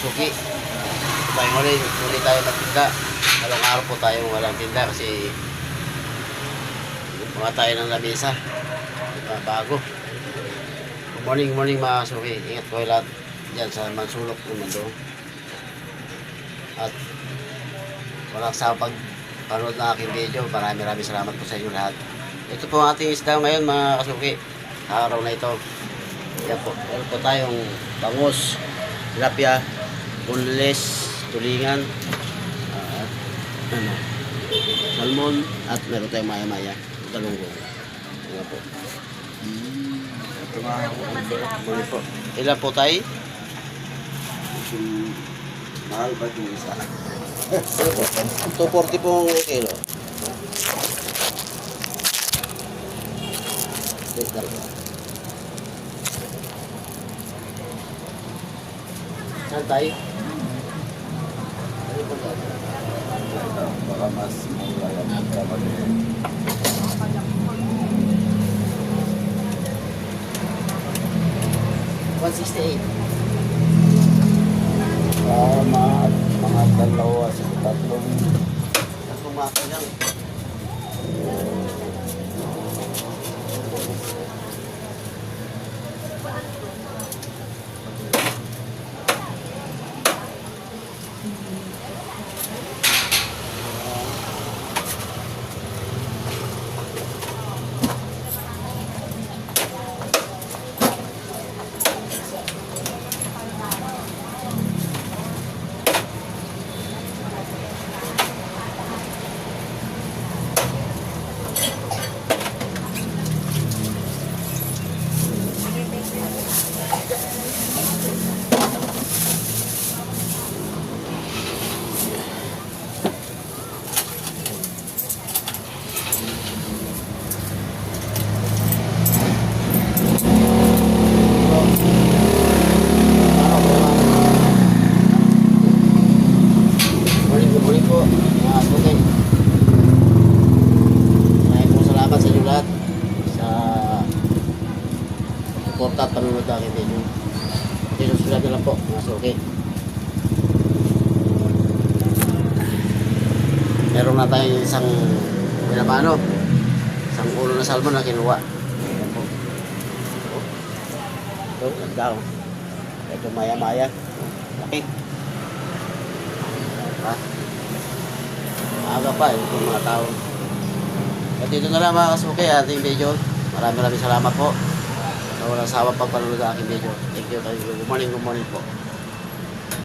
kasuki. Tayo muli tayo magtinda. Dalawang araw po tayo walang tinda kasi mga tayo ng lamesa. Bago. Good morning mga kasuki. Ingat po lahat dyan sa mansulok ng mundo. At walang sa pagpanood ng aking video. Maraming salamat po sa inyo lahat. Ito po ang ating isda ngayon mga kasuki. Sa araw na ito. Yan po. Meron po tayong bangus, tilapia, boneless, tulingan, at salmon, at meron tayong maya-maya, galunggong. Yan po. Ito nga Muli po. Ilan po tayo? mahal ba yung isa? 240 pong kilo. Wait lang. Saan tayo? Ano po ba? Baka mas mura yung kamali. 168. Mga dalawa sa tatlong Tatlong mako lang. Morning po, mga kasuki. Maraming po salamat sa inyo lahat sa suporta at panunod ng aking video. Susunod na lang po, mga kasuki. Meron na tayong isang pinapano, isang ulo na salmon na kinuha. Ayan po. Ito, nagdaw. Ito maya-maya. Laki. Ha? Aga pa yung mga tao. At dito na lang mga kasuki ating video. Maraming salamat po sa walang sawang pagpanood ng aking video. Thank you. Good morning po.